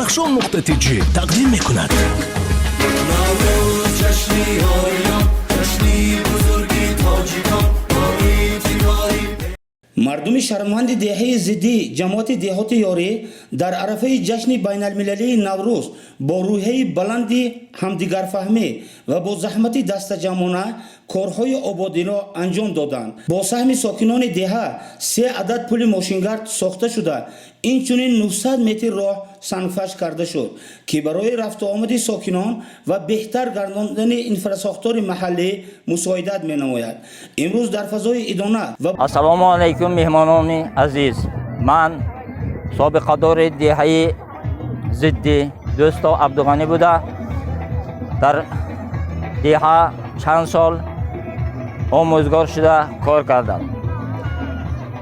درخشان.tg تقدیم میکند. نوروز جشنی آریان، جشنی بزرگی تاجیکان، مردم شهروند دهه زدی جماعت دهات یاری در عرفه جشن بین المللی نوروز با روحیه بلندی همدیگر فهمی و با زحمت دست جمعانه کارهای آبادی را انجام دادند. با سهم ساکنان دهه 3 عدد پل ماشینگرد ساخته شده. اینچنین 900 متر راه سنگفش کرده شد که برای رفت و آمد ساکنان و بهتر گرداندن انفراساختار محلی مساعدت می‌نماید. امروز در فضای ادانه و السلام علیکم مهمانان عزیز. من سابقه دار دهه زدی دوست عبدالغنی بوده. در دهه چند سال آموزگار شده کار کردم.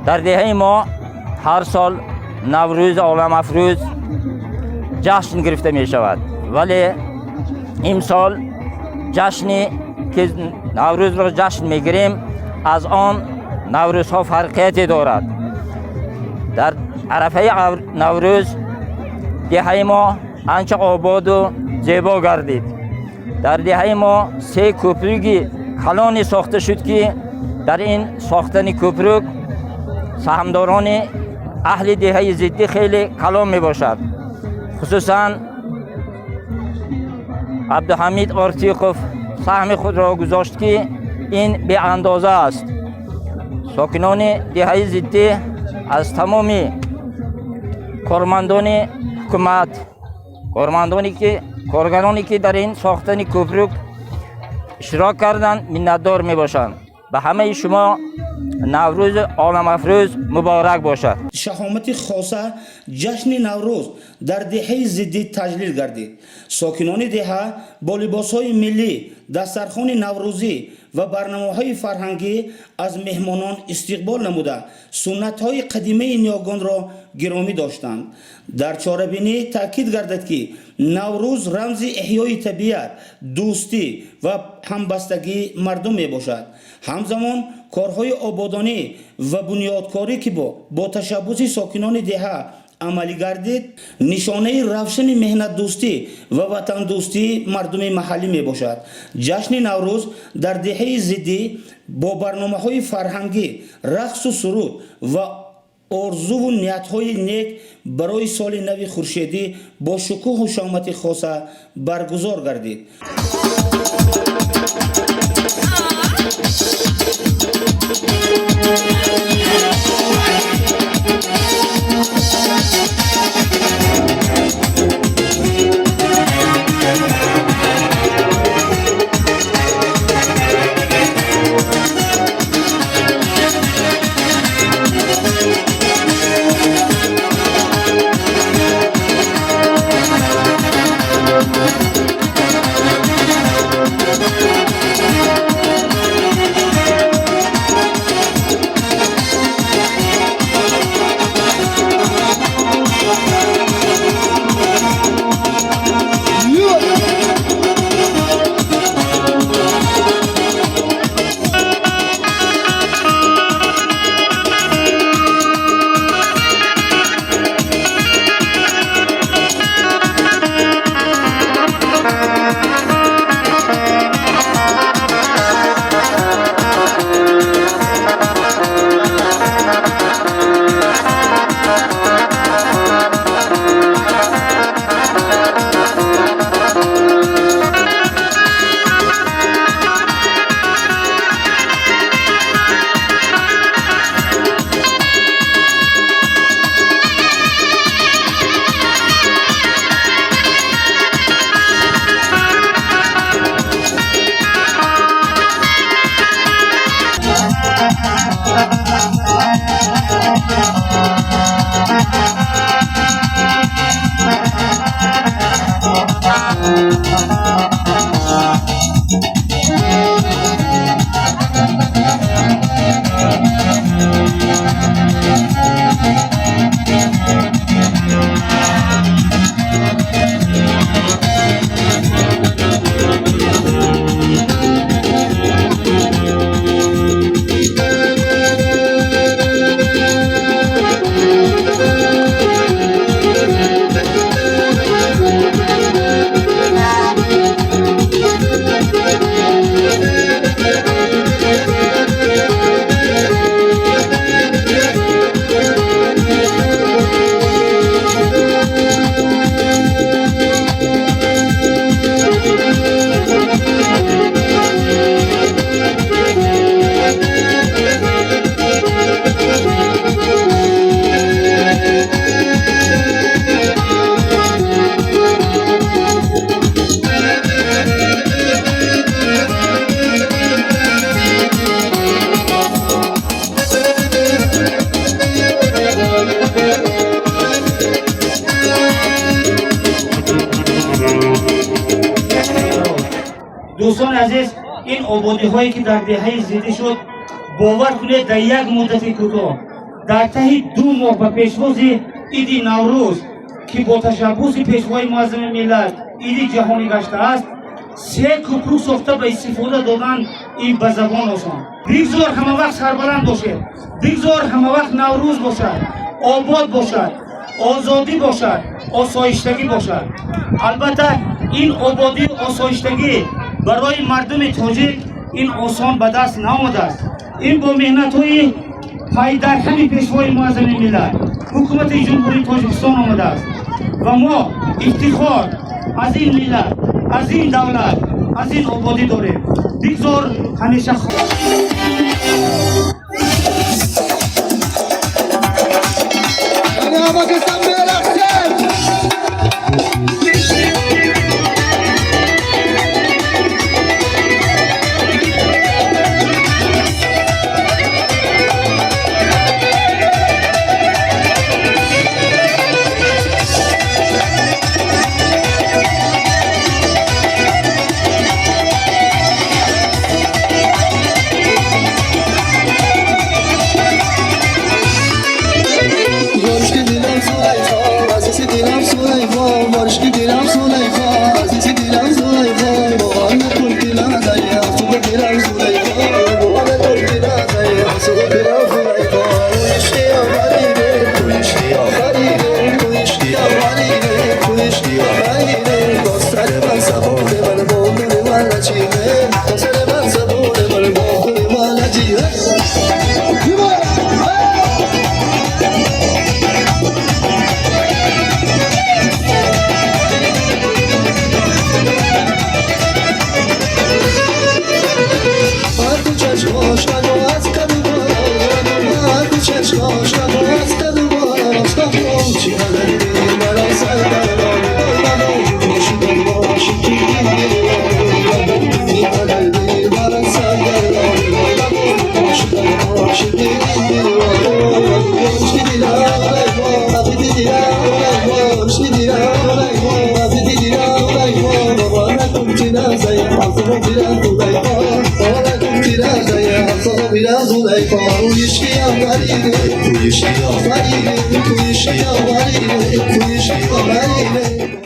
در دهه ما هر سال نوروز عالم افروز جشن گرفته می شود، ولی امسال جشنی که نوروز را جشن می گیریم از آن نوروز ها فرقیتی دارد. در عرفه نوروز دهه ما انچه آباد و زیبا گردید. در دهه ما 3 کوپرگی کلانی ساخته شد که در این ساختن کوپرگ سهمداران اهل دهه زدی خیلی کلان می باشد. خصوصا عبدالحمید آرتیقوف سهم خود را گذاشت که این به اندازه است. ساکنان دهه زدی از تمامی کارمندان حکومت، کارگرانی که در این ساختن کوپرگ اشتراک کردند منتدار می باشند. به همه شما نوروز عالم افروز مبارک باشد. شهامت خاصه جشن نوروز در دهه زدی تجلیل گردید. ساکنان دهه با لباسهای ملی، دسترخوان نوروزی و برنامه‌های فرهنگی از مهمانان استقبال نموده سنت‌های قدیمی نیاگان را گرامی داشتند. در چاره‌بینی تاکید گردد که نوروز رمز احیای طبیعت، دوستی و همبستگی مردم می باشد. همزمان کارهای آبادانی و بنیادکاری که با تشبث ساکنان دهه عملی گردید نشانه روشن مهنت دوستی و وطن دوستی مردم محلی می باشد. جشن نوروز در دهه زدی با برنامه‌های فرهنگی، رقص و سرود و آرزو و نیت‌های نیک برای سال نو خورشیدی با شکوه و شامت خاصه برگزار گردید. دوستان عزیز، این آبادی هایی که در دهه زیده شد، باور کنید در یک مدت کوتاه در ته 2 ماه به پیشواز عید نوروز که با تشبوس پیشوای معظم ملت عید جهانی گشته است، 3 کوپرو ساخته به استفاده دادن این به زبان آسان. بگذار همه وقت سربلند باشد، بگذار همه وقت نوروز باشد، آباد باشد، آزادی باشد، آسایشتگی باشد. البته این آبادی و آسایشتگی برای مردم تاجیک این آسان به دست نآمده است. این با مهنت های پای در همین پیشوای معظم ملت حکومت جمهوری تاجیکستان آمده است و ما افتخار از این ملت، از این دولت، از این آبادی داریم. بگذار همیشه